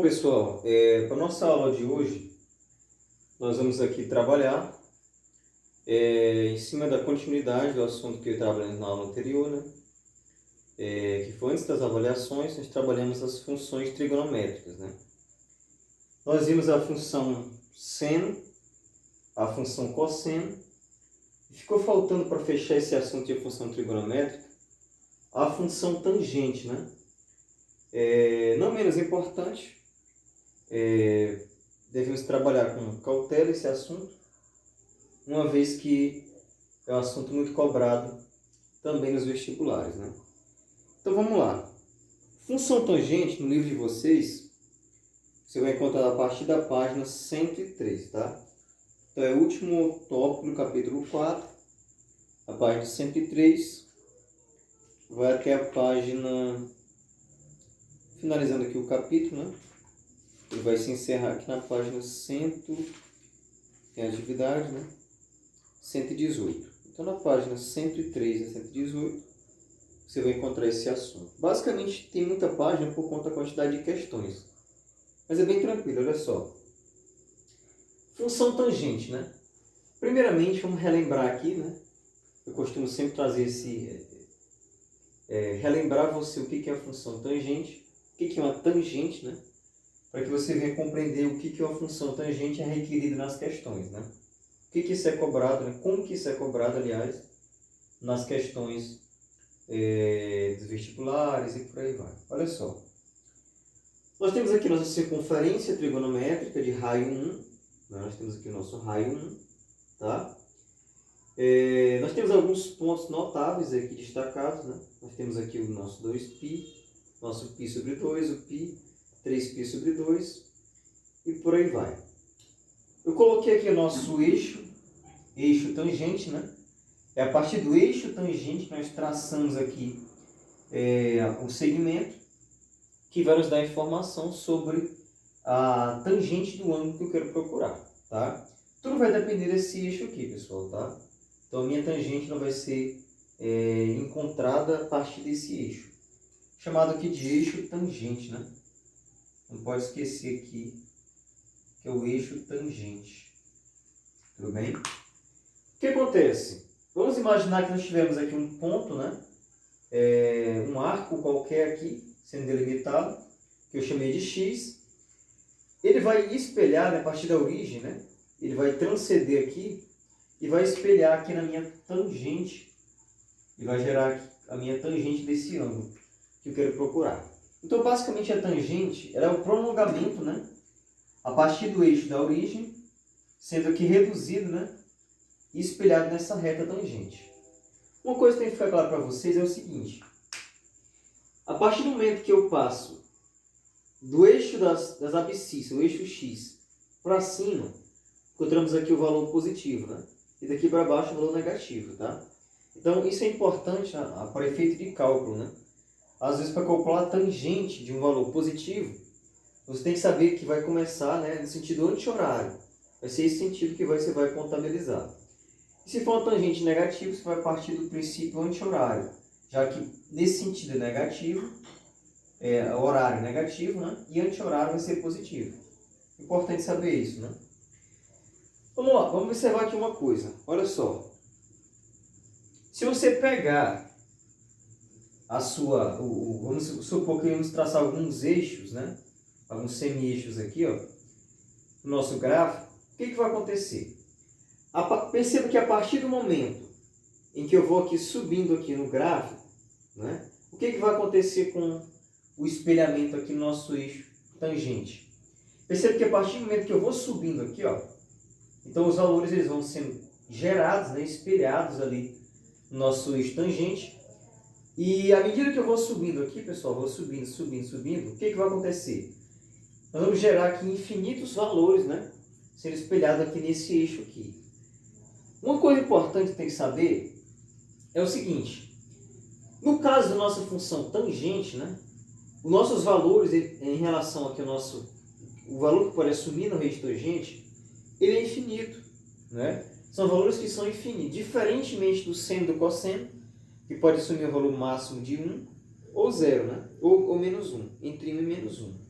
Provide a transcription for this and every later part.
Bom, pessoal, para a nossa aula de hoje, nós vamos aqui trabalhar em cima da continuidade do assunto que eu trabalhei na aula anterior, né? Que foi antes das avaliações, nós trabalhamos as funções trigonométricas, né? Nós vimos a função seno, a função cosseno, e ficou faltando para fechar esse assunto de função trigonométrica, a função tangente, né? Não menos importante, devemos trabalhar com cautela esse assunto, uma vez que é um assunto muito cobrado também nos vestibulares, né? Então vamos lá. Função tangente, no livro de vocês, você vai encontrar a partir da página 103, tá? Então é o último tópico do capítulo 4, a página 103, vai até a página, finalizando aqui o capítulo, né? Ele vai se encerrar aqui na página 100, tem a atividade, né? 118. Então na página 103 a 118, você vai encontrar esse assunto. Basicamente tem muita página por conta da quantidade de questões. Mas é bem tranquilo, olha só. Função tangente, né? Primeiramente, vamos relembrar aqui, né? Eu costumo sempre trazer relembrar você o que é a função tangente, o que é uma tangente, né? Para que você venha compreender o que é uma função tangente é requerida nas questões, né? O que isso é cobrado, né? Como que isso é cobrado, aliás, nas questões dos vestibulares e por aí vai. Olha só. Nós temos aqui nossa circunferência trigonométrica de raio 1. Né? Nós temos aqui o nosso raio 1. Tá? Nós temos alguns pontos notáveis aqui destacados. Né? Nós temos aqui o nosso 2π, nosso π sobre 2, o π, 3π sobre 2 e por aí vai. Eu coloquei aqui o nosso eixo tangente, né? É a partir do eixo tangente que nós traçamos aqui o segmento que vai nos dar informação sobre a tangente do ângulo que eu quero procurar, tá? Tudo vai depender desse eixo aqui, pessoal, tá? Então a minha tangente não vai ser encontrada a partir desse eixo, chamado aqui de eixo tangente, né? Não pode esquecer aqui que é o eixo tangente. Tudo bem? O que acontece? Vamos imaginar que nós tivemos aqui um ponto, né? Um arco qualquer aqui, sendo delimitado, que eu chamei de X. Ele vai espelhar, né, a partir da origem, né? Ele vai transcender aqui e vai espelhar aqui na minha tangente. E vai gerar aqui a minha tangente desse ângulo que eu quero procurar. Então, basicamente, a tangente ela é o prolongamento, né? A partir do eixo da origem, sendo aqui reduzido, né? E espelhado nessa reta tangente. Uma coisa que tem que ficar clara para vocês é o seguinte. A partir do momento que eu passo do eixo das abscissas, o eixo X, para cima, encontramos aqui o valor positivo, né? E daqui para baixo o valor negativo, tá? Então, isso é importante para efeito de cálculo, né? Às vezes, para calcular a tangente de um valor positivo, você tem que saber que vai começar, né, no sentido anti-horário. Vai ser esse sentido que você vai contabilizar. E se for uma tangente negativa, você vai partir do princípio anti-horário, já que nesse sentido é negativo, horário negativo, né? E anti-horário vai ser positivo. Importante saber isso, né? Vamos lá, vamos observar aqui uma coisa. Olha só. Se você pegar vamos supor que vamos traçar alguns eixos, né? Alguns semi-eixos aqui, ó, no nosso gráfico, o que vai acontecer? Perceba que a partir do momento em que eu vou aqui subindo aqui no gráfico, né, o que vai acontecer com o espelhamento aqui no nosso eixo tangente? Perceba que a partir do momento que eu vou subindo aqui, ó, então os valores eles vão sendo gerados, né, espelhados ali no nosso eixo tangente. E à medida que eu vou subindo aqui, pessoal, vou subindo, o que vai acontecer? Nós vamos gerar aqui infinitos valores, né, sendo espelhados aqui nesse eixo aqui. Uma coisa importante que tem que saber é o seguinte. No caso da nossa função tangente, né, os nossos valores em relação aqui ao o valor que pode assumir no eixo tangente, ele é infinito, né? São valores que são infinitos, diferentemente do seno e do cosseno, que pode assumir o valor máximo de 1 ou 0, né? Ou menos 1, entre 1 e menos 1.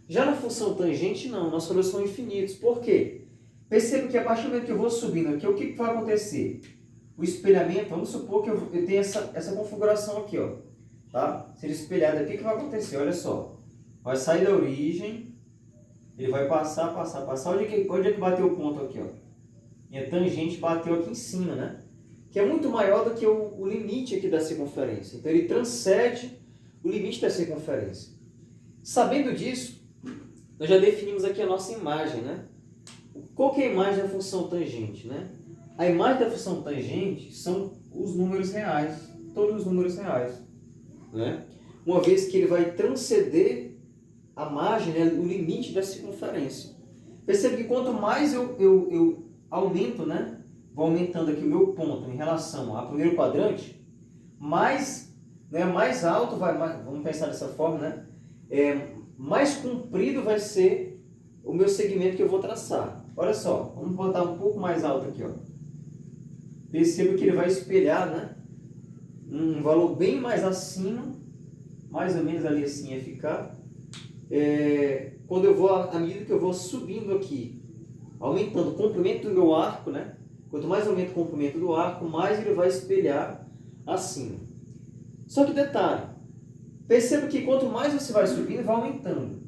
Já na função tangente, não, nossos valores são infinitos. Por quê? Perceba que a partir do momento que eu vou subindo aqui, o que vai acontecer? O espelhamento, vamos supor que eu tenho essa configuração aqui, ó, tá? Ser espelhado aqui, o que vai acontecer? Olha só, vai sair da origem, ele vai passar. Onde é que bateu o ponto aqui, ó? Minha tangente bateu aqui em cima, né? Que é muito maior do que o limite aqui da circunferência. Então ele transcende o limite da circunferência. Sabendo disso, nós já definimos aqui a nossa imagem, né? Qual que é a imagem da função tangente, né? A imagem da função tangente são os números reais, todos os números reais, né? Uma vez que ele vai transcender a margem, né, o limite da circunferência. Percebe que quanto mais eu aumento, né, vou aumentando aqui o meu ponto em relação ao primeiro quadrante, mais alto vai, vamos pensar dessa forma, né? Mais comprido vai ser o meu segmento que eu vou traçar. Olha só, vamos botar um pouco mais alto aqui, ó. Perceba que ele vai espelhar, né, um valor bem mais acima, mais ou menos ali assim ia ficar. Quando eu vou, à medida que eu vou subindo aqui, aumentando o comprimento do meu arco, né? Quanto mais aumento o comprimento do arco, mais ele vai espelhar acima. Só que detalhe, perceba que quanto mais você vai subindo, vai aumentando.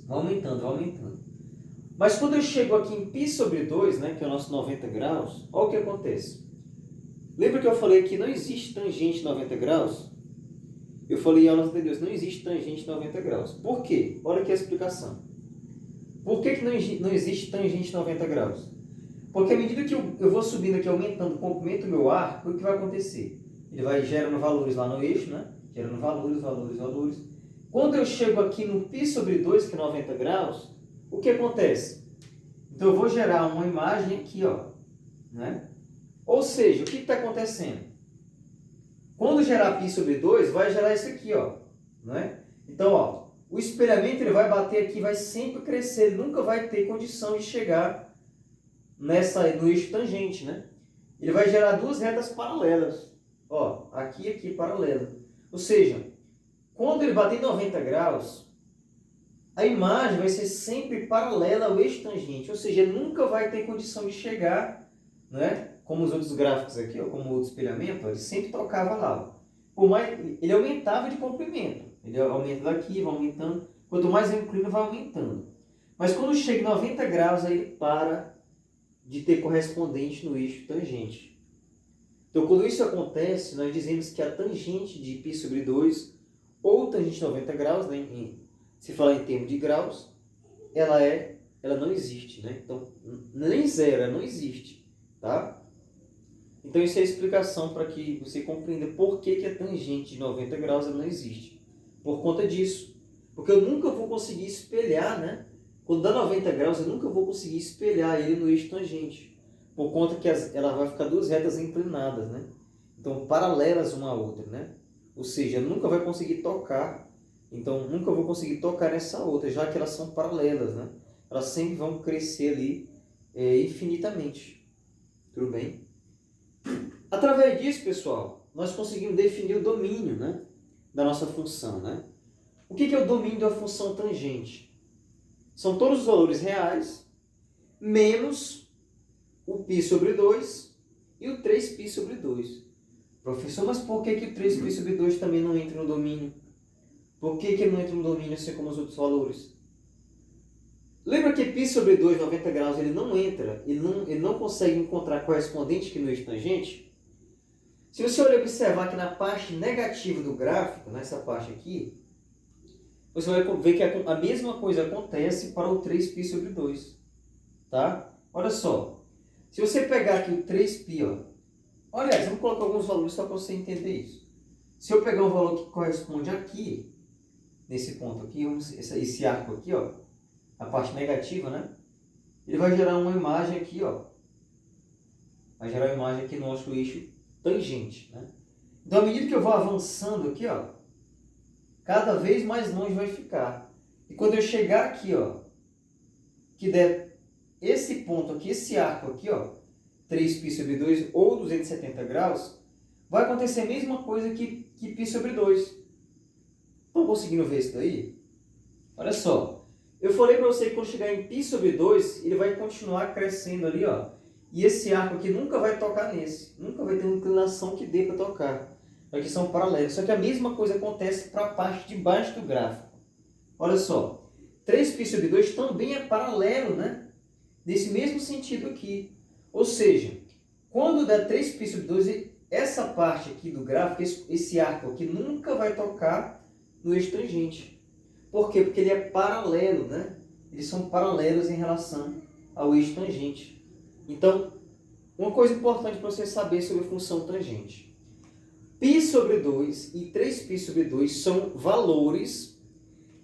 Vai aumentando. Mas quando eu chego aqui em π sobre 2, né, que é o nosso 90 graus, olha o que acontece. Lembra que eu falei que não existe tangente 90 graus? Eu falei em aulas anteriores, não existe tangente 90 graus. Por quê? Olha aqui a explicação. Por que não existe tangente 90 graus? Porque à medida que eu vou subindo aqui, aumentando o comprimento do meu arco, o que vai acontecer? Ele vai gerando valores lá no eixo, né? Gerando valores. Quando eu chego aqui no π sobre 2, que é 90 graus, o que acontece? Então eu vou gerar uma imagem aqui, ó, né? Ou seja, o que está acontecendo? Quando gerar π sobre 2, vai gerar isso aqui, ó, né? Então, ó, o espelhamento ele vai bater aqui, vai sempre crescer, ele nunca vai ter condição de chegar no eixo tangente, né? Ele vai gerar duas retas paralelas, ó, aqui e aqui paralela. Ou seja, quando ele bater em 90 graus, a imagem vai ser sempre paralela ao eixo tangente, ou seja, ele nunca vai ter condição de chegar, né? Como os outros gráficos aqui, ó, como o outro espelhamento, ó, ele sempre tocava lá. Ó. Por mais, ele aumentava de comprimento. Ele aumenta daqui, vai aumentando. Quanto mais eu inclino, vai aumentando. Mas quando chega em 90 graus, aí ele para de ter correspondente no eixo tangente. Então, quando isso acontece, nós dizemos que a tangente de π sobre 2, ou tangente de 90 graus, né, se falar em termos de graus, ela não existe. Né? Então, nem zero, ela não existe. Tá? Então, isso é a explicação para que você compreenda por que a tangente de 90 graus ela não existe. Por conta disso. Porque eu nunca vou conseguir espelhar, né? Quando dá 90 graus, eu nunca vou conseguir espelhar ele no eixo tangente. Por conta que ela vai ficar duas retas inclinadas, né? Então, paralelas uma à outra, né? Ou seja, nunca vai conseguir tocar. Então, nunca vou conseguir tocar nessa outra, já que elas são paralelas, né? Elas sempre vão crescer ali infinitamente. Tudo bem? Através disso, pessoal, nós conseguimos definir o domínio, né, da nossa função. Né? O que é o domínio da função tangente? São todos os valores reais, menos o π sobre 2 e o 3π sobre 2. Professor, mas por que o 3π sobre 2 também não entra no domínio? Por que ele não entra no domínio assim como os outros valores? Lembra que π sobre 2, 90 graus, ele não entra, ele não consegue encontrar correspondente aqui no eixo tangente? Se você olhar e observar que na parte negativa do gráfico, nessa parte aqui, você vai ver que a mesma coisa acontece para o 3π sobre 2. Tá? Olha só. Se você pegar aqui o 3π, ó, aliás, vamos colocar alguns valores só para você entender isso. Se eu pegar um valor que corresponde aqui, nesse ponto aqui, esse arco aqui, ó, a parte negativa, né? Ele vai gerar uma imagem aqui, ó. Vai gerar uma imagem aqui no nosso eixo tangente, né? Então, à medida que eu vou avançando aqui, ó, cada vez mais longe vai ficar. E quando eu chegar aqui, ó, que der esse ponto aqui, esse arco aqui, ó, 3π sobre 2 ou 270 graus, vai acontecer a mesma coisa que π sobre 2. Estão conseguindo ver isso daí? Olha só. Eu falei para você que quando chegar em π sobre 2, ele vai continuar crescendo ali, ó. E esse arco aqui nunca vai tocar nesse. Nunca vai ter uma inclinação que dê para tocar. Aqui são paralelos. Só que a mesma coisa acontece para a parte de baixo do gráfico. Olha só. 3π sobre 2 também é paralelo, né? Nesse mesmo sentido aqui. Ou seja, quando der 3π sobre 2, essa parte aqui do gráfico, esse arco aqui, nunca vai tocar no eixo tangente. Por quê? Porque ele é paralelo, né? Eles são paralelos em relação ao eixo tangente. Então, uma coisa importante para você saber sobre a função tangente. π sobre 2 e 3π sobre 2 são valores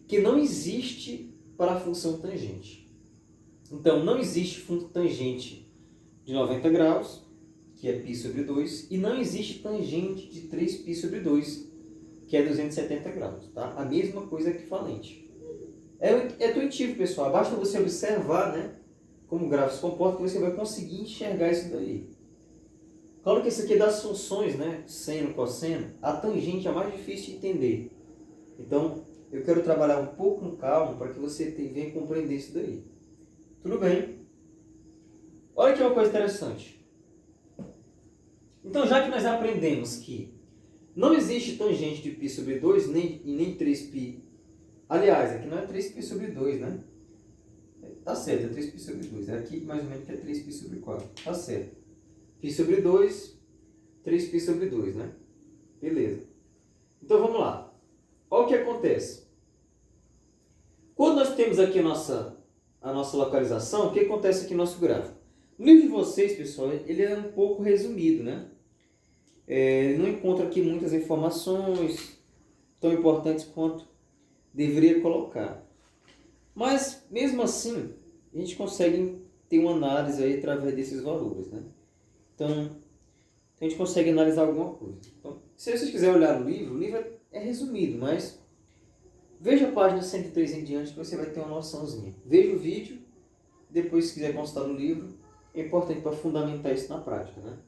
que não existem para a função tangente. Então, não existe tangente de 90 graus, que é π sobre 2, e não existe tangente de 3π sobre 2, que é 270 graus. Tá? A mesma coisa equivalente. É intuitivo, pessoal. Basta você observar, né, como o gráfico se comporta, que você vai conseguir enxergar isso daí. Claro que isso aqui é das funções, né, seno, cosseno, a tangente é a mais difícil de entender. Então, eu quero trabalhar um pouco com calma para que você venha compreender isso daí. Tudo bem? Olha aqui uma coisa interessante. Então, já que nós aprendemos que não existe tangente de π sobre 2 e nem 3π. Aliás, aqui não é 3π sobre 2, né? Tá certo, é 3π sobre 2. É aqui mais ou menos que é 3π sobre 4. Tá certo. π sobre 2, 3π sobre 2, né? Beleza. Então vamos lá. Olha o que acontece. Quando nós temos aqui a nossa localização, o que acontece aqui no nosso gráfico? No livro de vocês, pessoal, ele é um pouco resumido, né? Não encontra aqui muitas informações tão importantes quanto deveria colocar. Mas, mesmo assim, a gente consegue ter uma análise aí através desses valores, né? Então, a gente consegue analisar alguma coisa. Então, se vocês quiserem olhar no livro, o livro é resumido, mas veja a página 103 em diante que você vai ter uma noçãozinha. Veja o vídeo, depois se quiser consultar no livro, é importante para fundamentar isso na prática, né?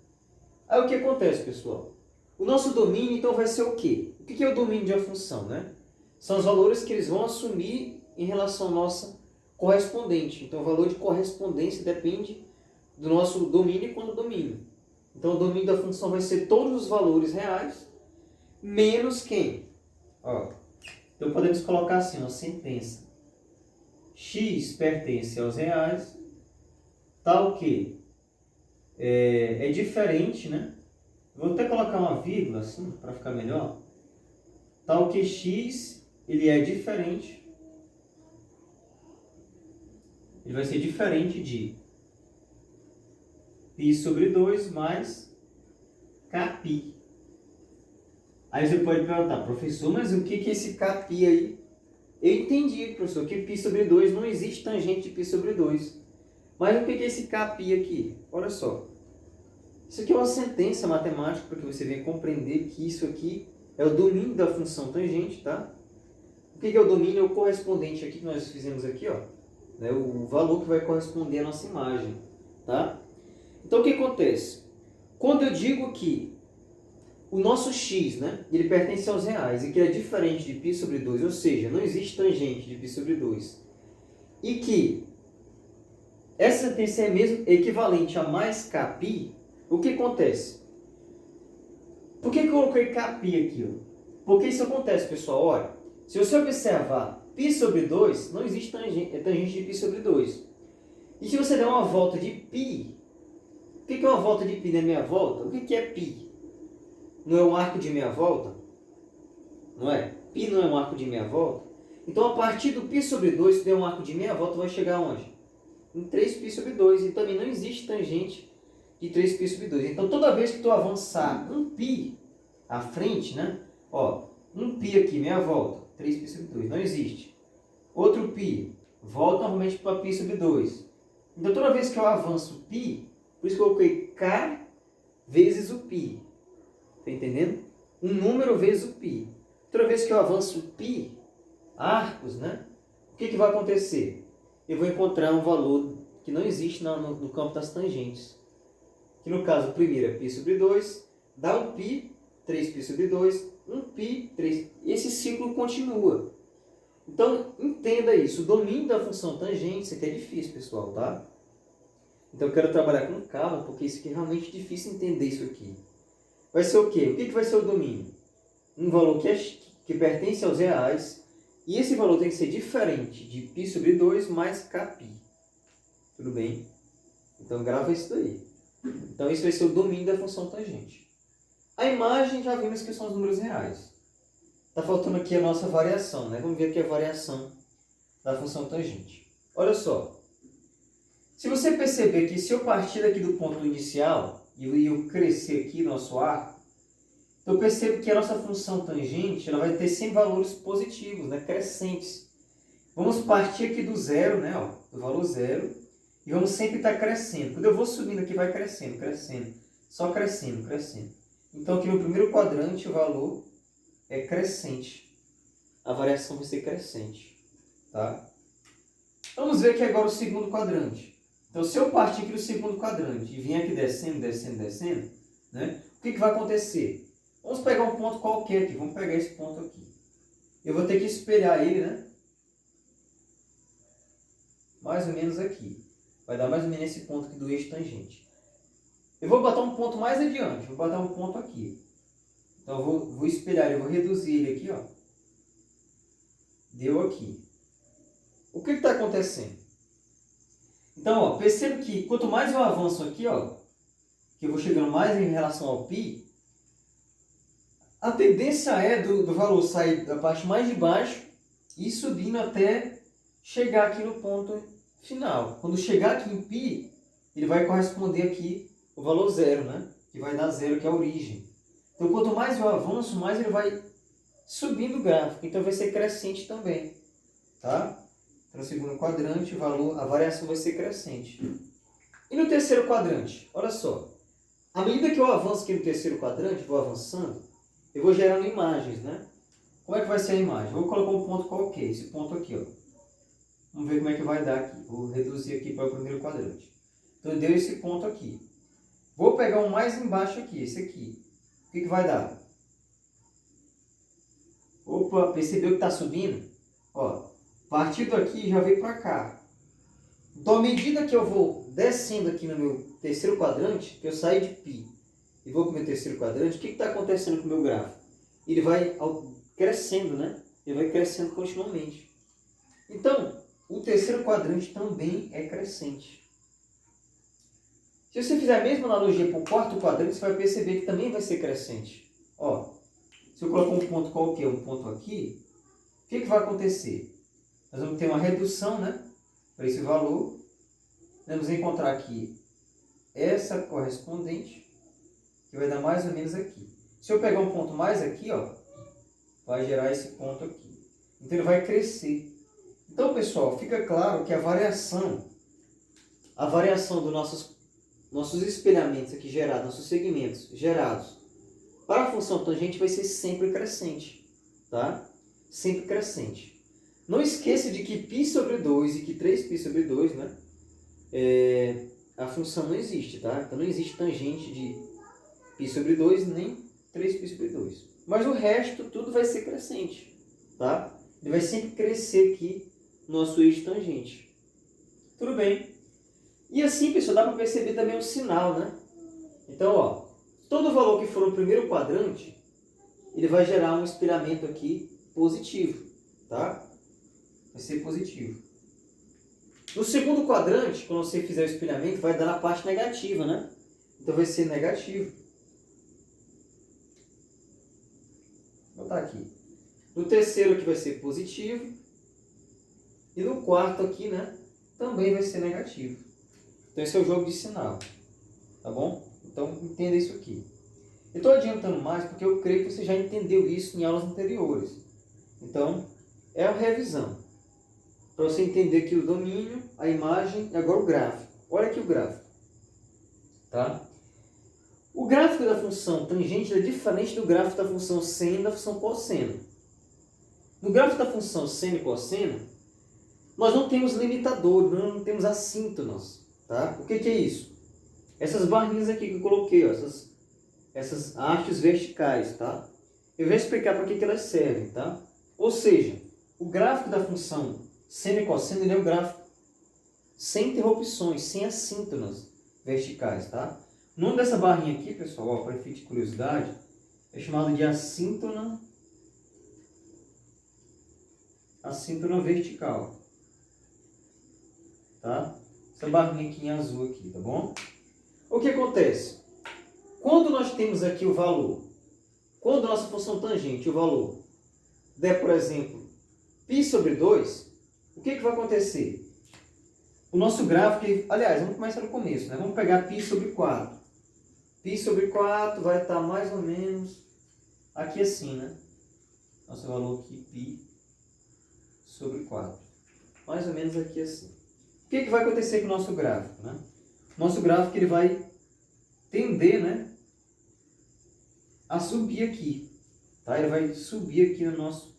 Aí o que acontece, pessoal? O nosso domínio, então, vai ser o quê? O que é o domínio de uma função, né? São os valores que eles vão assumir em relação à nossa correspondente. Então, o valor de correspondência depende do nosso domínio quando domínio. Então, o domínio da função vai ser todos os valores reais, menos quem? Ó, então, podemos colocar assim, uma sentença. X pertence aos reais, tal que é diferente, né? Vou até colocar uma vírgula assim, para ficar melhor. Tal que X, ele é diferente. Ele vai ser diferente de π sobre 2 mais kπ. Aí você pode perguntar, professor, mas o que é esse kπ aí? Eu entendi, professor, que π sobre 2 não existe tangente de π sobre 2. Mas o que é esse kπ aqui? Olha só. Isso aqui é uma sentença matemática para que você venha compreender que isso aqui é o domínio da função tangente, tá? O que é o domínio? É o correspondente aqui que nós fizemos aqui, ó. Né? O valor que vai corresponder à nossa imagem, tá? Então, o que acontece? Quando eu digo que o nosso x, né, ele pertence aos reais e que é diferente de π sobre 2, ou seja, não existe tangente de π sobre 2, e que essa sentença é mesmo equivalente a mais kπ, o que acontece? Por que eu coloquei kπ aqui? Ó? Porque isso acontece, pessoal. Olha, se você observar π sobre 2, não existe tangente de π sobre 2. E se você der uma volta de π, o que é uma volta de π na meia volta? O que é π? Não é um arco de meia volta? Não é? Π não é um arco de meia volta? Então, a partir do π sobre 2, se der um arco de meia volta, vai chegar aonde? Em 3π sobre 2. E também não existe tangente de 3π sobre 2. Então, toda vez que tu avançar um π à frente, né? Ó, um π aqui, meia volta, 3π sobre 2, não existe. Outro π, volta novamente para π sobre 2. Então, toda vez que eu avanço π, por isso que eu coloquei k vezes o π. Tá entendendo? Um número vezes o π. Toda vez que eu avanço π, arcos, né? O que vai acontecer? Eu vou encontrar um valor que não existe no campo das tangentes. Que no caso, o primeiro é π sobre 2, dá um π, 3π sobre 2, 1π, 3. Esse ciclo continua. Então, entenda isso. O domínio da função tangente, isso aqui é difícil, pessoal, tá? Então, eu quero trabalhar com calma, porque isso aqui é realmente difícil entender isso aqui. Vai ser o quê? O que vai ser o domínio? Um valor que pertence aos reais, e esse valor tem que ser diferente de π sobre 2 mais kπ. Tudo bem? Então, grava isso daí. Então, isso vai ser o domínio da função tangente. A imagem, já vimos que são os números reais. Está faltando aqui a nossa variação, né? Vamos ver aqui a variação da função tangente. Olha só. Se você perceber que se eu partir aqui do ponto inicial e eu crescer aqui nosso arco, eu percebo que a nossa função tangente ela vai ter sempre valores positivos, né? Crescentes. Vamos partir aqui do zero, né? Ó, do valor zero, e vamos sempre estar crescendo. Quando eu vou subindo aqui, vai crescendo, crescendo. Só crescendo, crescendo. Então, aqui no primeiro quadrante, o valor é crescente. A variação vai ser crescente. Tá? Vamos ver aqui agora o segundo quadrante. Então, se eu partir aqui do segundo quadrante e vir aqui descendo, descendo, descendo, né? O que vai acontecer? Vamos pegar um ponto qualquer aqui. Vamos pegar esse ponto aqui. Eu vou ter que espelhar ele, né? Mais ou menos aqui. Vai dar mais ou menos esse ponto aqui do eixo tangente. Eu vou botar um ponto mais adiante. Vou botar um ponto aqui. Então, eu vou espelhar ele. Eu vou reduzir ele aqui, ó. Deu aqui. O que está acontecendo? Então, ó, perceba que quanto mais eu avanço aqui, ó, que eu vou chegando mais em relação ao π, a tendência é do valor sair da parte mais de baixo e subindo até chegar aqui no ponto final. Quando chegar aqui em π, ele vai corresponder aqui o valor zero, né? Que vai dar zero, que é a origem. Então, quanto mais eu avanço, mais ele vai subindo o gráfico. Então, vai ser crescente também. Tá? Então, no segundo quadrante, a variação vai ser crescente. E no terceiro quadrante? Olha só. À medida que eu avanço aqui no terceiro quadrante, vou avançando, eu vou gerando imagens, né? Como é que vai ser a imagem? Vou colocar um ponto qualquer, esse ponto aqui, ó. Vamos ver como é que vai dar aqui. Vou reduzir aqui para o primeiro quadrante. Então, deu esse ponto aqui. Vou pegar um mais embaixo aqui, esse aqui. O que vai dar? Opa, percebeu que está subindo? Ó, partindo aqui já veio para cá. Então, à medida que eu vou descendo aqui no meu terceiro quadrante, que eu saio de π e vou para o meu terceiro quadrante, o que está acontecendo com o meu gráfico? Ele vai crescendo, né? Ele vai crescendo continuamente. Então, o terceiro quadrante também é crescente. Se você fizer a mesma analogia para o quarto quadrante, você vai perceber que também vai ser crescente. Ó, se eu colocar um ponto qualquer, um ponto aqui, o que vai acontecer? Nós vamos ter uma redução, né? Para esse valor. Vamos encontrar aqui essa correspondente, que vai dar mais ou menos aqui. Se eu pegar um ponto mais aqui, ó, vai gerar esse ponto aqui. Então, ele vai crescer. Então, pessoal, fica claro que a variação dos nossos espelhamentos aqui gerados, nossos segmentos gerados para a função tangente vai ser sempre crescente, tá? Sempre crescente. Não esqueça de que π sobre 2 e que 3π sobre 2, né? A função não existe, tá? Então não existe tangente de π sobre 2 nem 3π sobre 2. Mas o resto tudo vai ser crescente, tá? Ele vai sempre crescer aqui no nosso eixo tangente. Tudo bem? E assim, pessoal, dá para perceber também o sinal, né? Então, ó, todo valor que for no primeiro quadrante, ele vai gerar um espelhamento aqui positivo, tá? Vai ser positivo. No segundo quadrante, quando você fizer o espelhamento, vai dar na parte negativa, né? Então vai ser negativo. Vou botar aqui. No terceiro aqui vai ser positivo. E no quarto aqui, né? Também vai ser negativo. Então esse é o jogo de sinal. Tá bom? Então entenda isso aqui. Eu estou adiantando mais porque eu creio que você já entendeu isso em aulas anteriores. Então, é a revisão. Para você entender aqui o domínio, a imagem e agora o gráfico. Olha aqui o gráfico. Tá? O gráfico da função tangente é diferente do gráfico da função seno e da função cosseno. No gráfico da função seno e cosseno, nós não temos limitadores, não temos assíntonas. Tá? O que é isso? Essas barrinhas aqui que eu coloquei, ó, essas hastes verticais. Tá? Eu vou explicar para que elas servem. Tá? Ou seja, o gráfico da função seno e cosseno ele é um gráfico sem interrupções, sem assíntonas verticais, tá? O nome dessa barrinha aqui, pessoal, para efeito de curiosidade, é chamado de assíntona vertical, tá? Essa barrinha aqui em azul aqui, tá bom? O que acontece? Quando nós temos aqui o valor, quando nossa função tangente, o valor, der, por exemplo, π sobre 2, o que vai acontecer? O nosso gráfico, aliás, vamos começar no começo, né? Vamos pegar π sobre 4. π sobre 4 vai estar mais ou menos aqui assim, né? Nosso valor aqui, π sobre 4. Mais ou menos aqui assim. O que vai acontecer com o nosso gráfico, né? O nosso gráfico ele vai tender, né, a subir aqui, tá? Ele vai subir aqui no nosso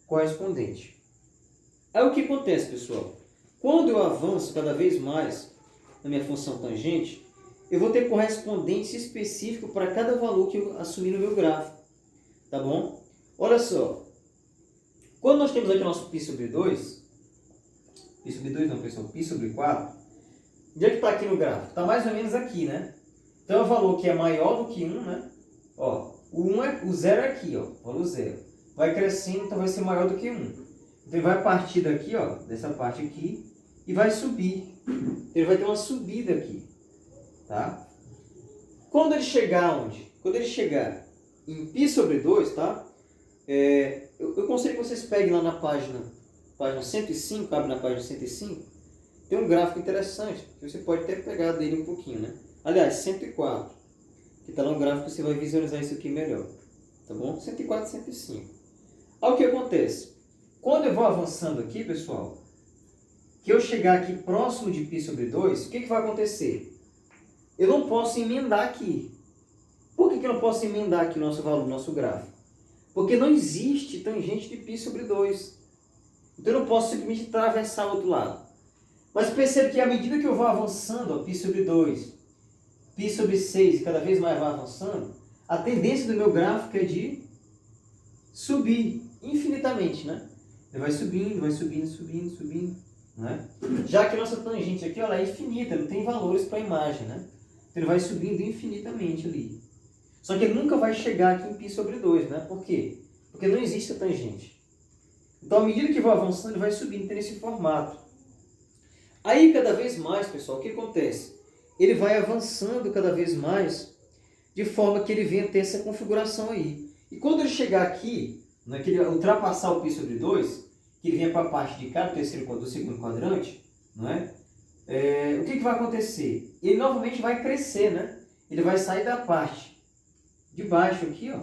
correspondente. Aí o que acontece, pessoal? Quando eu avanço cada vez mais na minha função tangente, eu vou ter correspondentes específicos para cada valor que eu assumir no meu gráfico, tá bom? Olha só, quando nós temos aqui o nosso π sobre 2, π sobre 2 não, pessoal, π sobre 4, onde é que está aqui no gráfico? Está mais ou menos aqui, né? Então é um valor que é maior do que 1, né? Ó, o 0 é aqui, ó, valor 0. Vai crescendo, então vai ser maior do que 1. Então ele vai partir daqui, ó, dessa parte aqui, e vai subir. Ele vai ter uma subida aqui, tá? Quando ele chegar onde? Quando ele chegar em π sobre 2, tá? Eu aconselho que vocês peguem lá na página 105, abre na página 105, tem um gráfico interessante, que você pode até pegar dele um pouquinho, né? Aliás, 104, que está no gráfico, você vai visualizar isso aqui melhor, tá bom? 104 e 105. Aí o que acontece? Quando eu vou avançando aqui, pessoal, que eu chegar aqui próximo de π sobre 2, o que vai acontecer? Eu não posso emendar aqui. Por que eu não posso emendar aqui o nosso valor, nosso gráfico? Porque não existe tangente de π sobre 2. Então eu não posso simplesmente atravessar o outro lado. Mas percebe que à medida que eu vou avançando, ó, π sobre 2, π sobre 6, e cada vez mais vai avançando, a tendência do meu gráfico é de subir infinitamente, né? Ele vai subindo, vai subindo, subindo, subindo, né? Já que a nossa tangente aqui, ela é infinita, não tem valores para a imagem, né? Então ele vai subindo infinitamente ali. Só que ele nunca vai chegar aqui em π sobre 2, né? Por quê? Porque não existe a tangente. Então, à medida que vai avançando, ele vai subindo, tem esse formato. Aí, cada vez mais, pessoal, o que acontece? Ele vai avançando cada vez mais, de forma que ele venha ter essa configuração aí. E quando ele chegar aqui, né, que ele ultrapassar o π sobre 2, que ele venha para a parte de cá, do segundo quadrante, não é? O que vai acontecer? Ele novamente vai crescer, né? Ele vai sair da parte de baixo aqui, ó,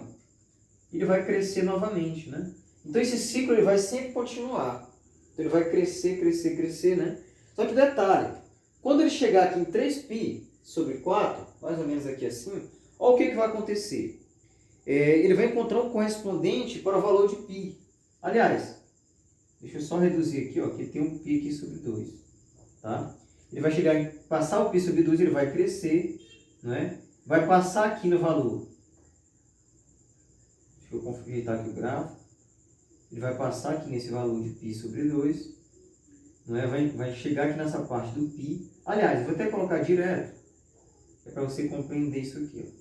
e ele vai crescer novamente, né? Então esse ciclo ele vai sempre continuar. Então ele vai crescer, crescer, crescer, né? Só que detalhe, quando ele chegar aqui em 3π sobre 4, mais ou menos aqui assim, olha o que vai acontecer. Ele vai encontrar um correspondente para o valor de π. Aliás, deixa eu só reduzir aqui, ó, que tem um π aqui sobre 2. Tá? Ele vai chegar em passar o π sobre 2, ele vai crescer, né? Vai passar aqui no valor. Deixa eu configurar aqui o gráfico. Ele vai passar aqui nesse valor de π sobre 2. Não é? Vai chegar aqui nessa parte do π. Aliás, vou até colocar direto. É para você compreender isso aqui. Ó.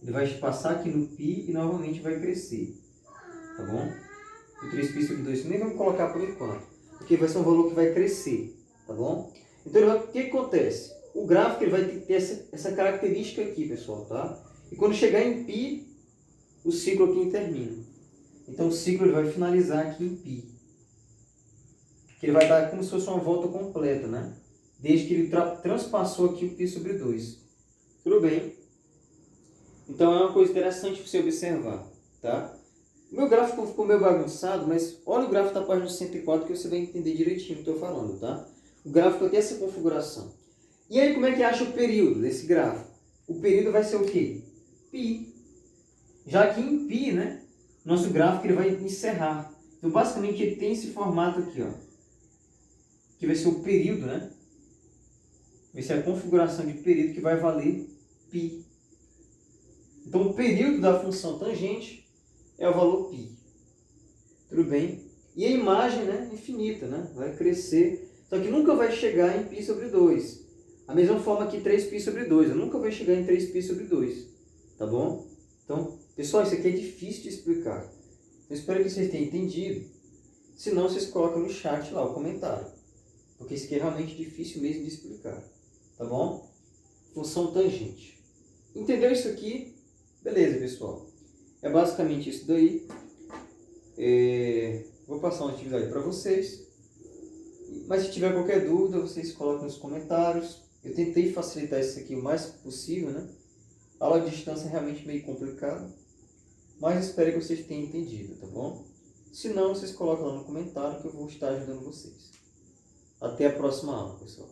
Ele vai passar aqui no π e novamente vai crescer. Tá bom? O 3π sobre 2 nem vamos colocar por enquanto. Porque vai ser um valor que vai crescer. Tá bom? Então, o que acontece? O gráfico ele vai ter essa característica aqui, pessoal. Tá? E quando chegar em π, o ciclo aqui termina. Então, o ciclo ele vai finalizar aqui em π. Que ele vai dar como se fosse uma volta completa, né? Desde que ele transpassou aqui o π sobre 2. Tudo bem? Então, é uma coisa interessante para você observar, tá? O meu gráfico ficou meio bagunçado, mas olha o gráfico da página 104 que você vai entender direitinho o que eu estou falando, tá? O gráfico tem essa configuração. E aí, como é que acha o período desse gráfico? O período vai ser o quê? π. Já que em π, né? Nosso gráfico ele vai encerrar. Então, basicamente, ele tem esse formato aqui, ó. Que vai ser o período, né? Vai ser a configuração de período que vai valer π. Então, o período da função tangente é o valor π. Tudo bem? E a imagem, né, é infinita, né? Vai crescer. Só que nunca vai chegar em π sobre 2. A mesma forma que 3π sobre 2. Eu nunca vai chegar em 3π sobre 2. Tá bom? Então, pessoal, isso aqui é difícil de explicar. Eu espero que vocês tenham entendido. Se não, vocês colocam no chat lá o comentário. Porque isso aqui é realmente difícil mesmo de explicar. Tá bom? Função tangente. Entendeu isso aqui? Beleza, pessoal. É basicamente isso daí. Vou passar uma atividade para vocês. Mas se tiver qualquer dúvida, vocês colocam nos comentários. Eu tentei facilitar isso aqui o mais possível, né? A aula de distância é realmente meio complicada. Mas espero que vocês tenham entendido, tá bom? Se não, vocês colocam lá no comentário que eu vou estar ajudando vocês. Até a próxima aula, pessoal.